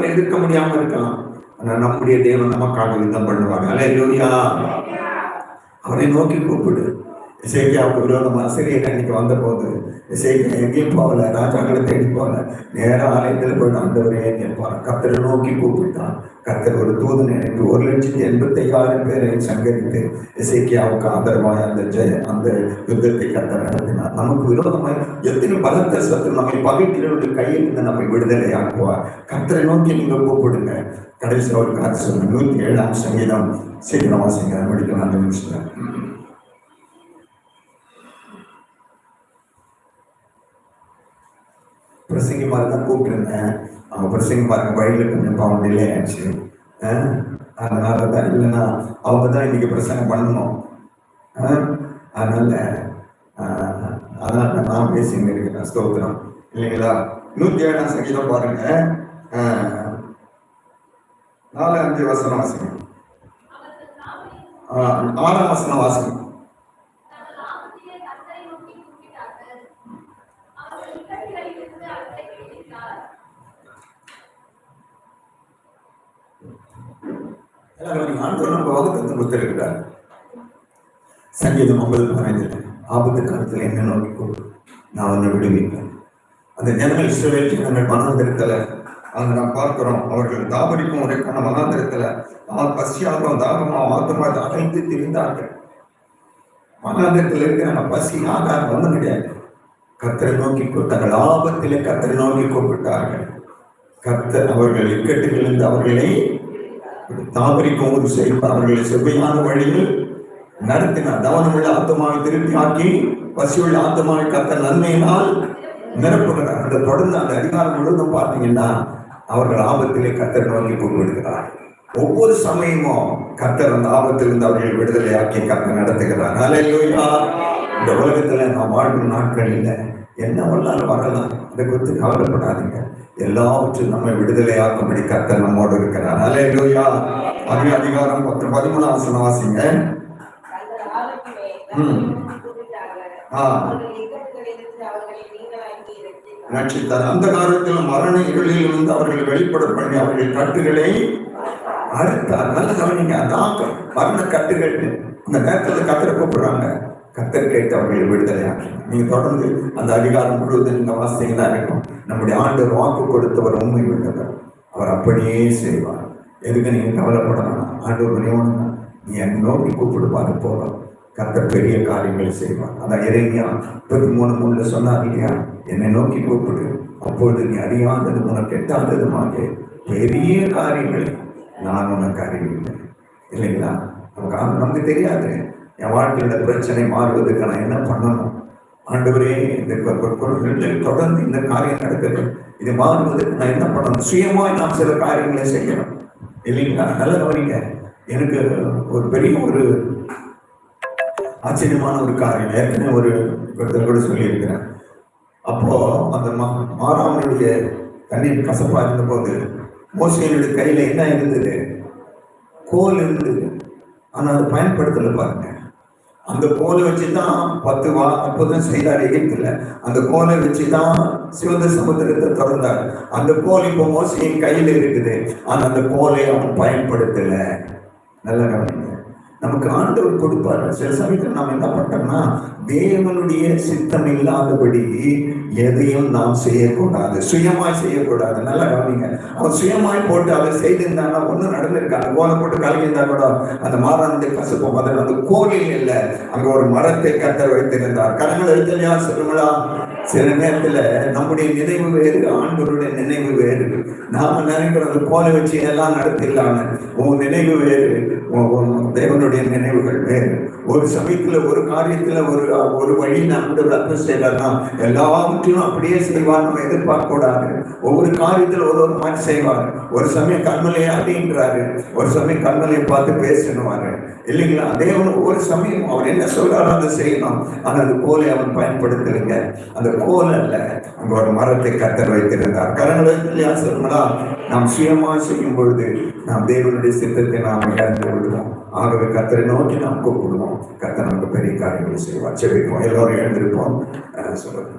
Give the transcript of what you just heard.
நம்மளால எதிர்க்க முடியாம இருக்கலாம். ஆனா நம்முடைய தேவன் நமக்காக யுத்தம் பண்ணுவாங்க. அல்லேலூயா. அவரை நோக்கி கூப்பிடு. எசேக்கியாவுக்கு விரோதமா அசீரியர் அன்னைக்கு வந்த போது எசேக்கியா எங்கேயும் போகல, ராஜாக்களை தேடி போகல, நேரம் ஆலயத்தில் போய் ஆண்டவரே கேட்பார். கர்த்தரை நோக்கி கூப்பிட்டான். கர்த்தர் ஒரு தூதனை அனுப்பி 1,85,000 பேரை சங்கரித்து எசேக்கியாவுக்கு ஆதரவாய் அந்த யுத்தத்தை கர்த்தர் நடத்தினார். நமக்கு விரோதமாய் எத்தனை பலத்த சத்து நம்மை பகைக்கிறவருடைய கையில் இருந்து நம்மை விடுதலை ஆக்குவார். கர்த்தரை நோக்கி நீங்க கூப்பிடுங்க. கடைசி ஒரு காத்து சொன்ன 107ஆம் சங்கீதம் சீக்கிரம் வாசிங்க, முடிக்கலாம் 2 நிமிஷத்துல. பிரசங்கிமாரி தான் கூப்பிட்டுருந்தேன். அவங்க பிரசங்கிமாருக்கு வழியில் கொஞ்சம் பாவம் டிலே ஆச்சு. அதனால தான், இல்லைன்னா அவங்க தான் இன்னைக்கு பிரசங்கம் பண்ணணும். அதனால நான் பேசிங்க இருக்கிறேன். ஸ்தோத்திரம் இல்லைங்களா? 107ஆம் சங்கீதம் பாருங்க, 4-5 வசனம் வாசிங்க. 6ஆம் வசனம் வாசிங்க. நம்ம வகுத்து கொடுத்திருக்கிறார். சங்கீதம் 50:15 ஆபத்து காலத்தில் என்ன நோக்கி கூப்பிடு, நான் உன்னை விடுவிப்பேன். அந்த ஜனங்கள் இஸ்ரவேல் ஜனங்கள் வனாந்திரத்துல அங்க நாம் பார்க்கிறோம். அவர்கள் தாபரிக்கும் உரைக்கான வனாந்திரத்துல பசியாகவும் தாகமாக ஆத்தமாக அடைந்து திரிந்தார்கள். வனாந்திரத்தில் இருக்கிற பசி ஆகாரம் ஒன்றும் கிடையாது. கர்த்தரை நோக்கி தங்கள் ஆபத்திலே கர்த்தரை நோக்கி கூப்பிட்டார்கள். கர்த்தர் அவர்கள் இக்கட்டுகளிலிருந்து அவர்களை தாபரிக்கும் ஒரு செய்வார். அவர்களை செவ்வையான வழியில் நடத்தினார். தவனமுள்ள ஆத்மாவை திருப்பி ஆக்கி பசியுள்ள ஆத்மாவை கர்த்தர் நன்மையினால் நிரப்புகிறார். அந்த தொடர்ந்து அந்த அதிகாரம் முழுவதும் பார்த்தீங்கன்னா அவர்கள் ஆபத்திலே கர்த்தர் நோக்கி கூப்பிடுகிறார். ஒவ்வொரு சமயமும் கர்த்தர் அந்த ஆபத்திலிருந்து அவர்கள் விடுதலை ஆக்கி கர்த்தர் நடத்துகிறார். அல்லேலூயா. இந்த உலகத்துல நாம் வாழும் நாட்கள் இல்லை, என்ன வரலாறு வரலாம், அதை குறித்து கவலைப்படாதீங்க. எல்லாவற்றும் நம்மை விடுதலையாக்கும்படி கர்த்தர் நம்மோடு இருக்கிறார். அல்லேலூயா. அதிகாரம் 13 வசனம் வாசிங்க. ரட்சித்தார். அந்த காலத்தில் மரண இருளில் இருந்து அவர்கள் வெளிப்பட பண்ணி அவர்கள் கட்டுகளை அறுத்தார். நல்ல கவனிங்க, அதான் மரண கட்டுகள். இந்த நேரத்தில் கர்த்தரை கூப்பிடுறாங்க. கர்த்தர் கேட்டு அவர்கள் விடுதலையாக்கி நீங்க தொடர்ந்து அந்த அதிகாரம் முழுவதும் நீங்க வாசித்தீங்கன்னா இருக்கும். நம்முடைய ஆண்டவர் வாக்கு கொடுத்தவர் உண்மை உள்ளவர். அவர் அப்படியே செய்வார். எதுக்கு நீங்க கவலைப்படலாம். ஆண்டவர் நியமனம் நீ என்னை நோக்கி கூப்பிடுவாரு போதும், கர்த்தர் பெரிய காரியங்களை செய்வார். அதான் எரேமியா 33:3 சொன்னார் இல்லையா, என்னை நோக்கி கூப்பிடு, அப்பொழுது நீ அறியாதது உனக்கு எட்டாததுமாக பெரிய காரியங்களை நான் உனக்கு அறிவிப்பேன். இல்லைங்களா? நமக்கு தெரியாது என் வாழ்க்கையோட பிரச்சனை மாறுவதற்கு நான் என்ன பண்ணணும். ஆண்டவரே, இந்த தொடர்ந்து இந்த காரியம் நடக்குது, இது மாறுவதற்கு நான் என்ன பண்ணணும். சுயமாய் நாம் சில காரியங்களை செய்யணும். இல்லைங்களா? நல்ல கவனிங்க. எனக்கு ஒரு பெரிய ஒரு ஆச்சரியமான ஒரு காரியம் ஏற்கனவே ஒரு கூட சொல்லியிருக்கிறேன். அப்போ அந்த மாறாமனுடைய தண்ணீர் கசப்பா இருந்த போது மோசேயுடைய கையில என்ன இருந்தது? கோல் இருந்தது. ஆனா அதை பயன்படுத்தல. பாருங்க, அந்த கோலை வச்சுதான் 10 அற்புதம் செய்தார் எகிப்துல. அந்த கோலை வச்சுதான் சிவந்த சமுத்திரத்தை திறந்தார். அந்த கோல் இப்போ மோசேயின் கையில இருக்குது. ஆனா அந்த கோலை அவன் பயன்படுத்தல. நல்ல கவனிங்க. நமக்கு ஆண்டவர் கொடுப்பார். சில சமயத்தில் நாம் என்ன பண்றோம்னா, தேவனுடைய சித்தம் இல்லாதபடி எதையும் நாம் செய்யக்கூடாது, சுயமாய் செய்யக்கூடாது. நல்லா கவனிங்க. அவன் சுயமாய் போட்டு அதை செய்திருந்தாங்கன்னா ஒன்றும் நடந்திருக்கு. அந்த கோலை போட்டு கலகியிருந்தா கூட அந்த மாறானதை கசப்பு பதில் அந்த கோலில் இல்லை, அங்க ஒரு மரத்தை கர்த்தர் வைத்திருந்தார். கரங்களை வைத்தலையா சொல்லுங்களா? சில நேரத்துல நம்முடைய நினைவு வேறு, ஆண்டவருடைய நினைவு வேறு. நாம நினைக்கிறோம் அந்த கோலை வச்சு எல்லாம் நடத்திடலான்னு. உன் நினைவு வேறு, தேவனுடைய நினைவுகள் வேறு. ஒரு சமயத்துல ஒரு காரியத்துல ஒரு வழி நம்ம ரத்தம் செய்யலாம், எல்லாவற்றையும் அப்படியே செய்வார். நம்ம எதிர்பார்க்க கூடாது. ஒவ்வொரு காரியத்துல ஒரு மாதிரி செய்வார். ஒரு சமயம் கண்மலையை அப்படின்றாரு, ஒரு சமயம் கண்மலையை பார்த்து பேசணுவாரு. இல்லைங்களா? தேவன் ஒரு சமயம் அவர் என்ன சொல்றாரோ அதை செய்யணும். ஆனா அந்த கோலை அவன் பயன்படுத்தலைங்க. அந்த கோல் அல்ல, அங்க ஒரு மரத்தை கர்த்தர் வைத்திருந்தார். கரங்களை இல்லையா சொல்லுங்களா? நாம் சுயமா செய்யும் பொழுது நாம் தேவனுடைய சித்தத்தை நாம் இழந்து விடுவோம். ஆகவே கர்த்தரை நோக்கி நாம் கூப்பிடுவோம். கர்த்தர் நமக்கு பெரிய காரியங்களை செய்வார். செவிப்போம். எல்லாரும் எழுந்திருப்போம். சொல்லுங்க.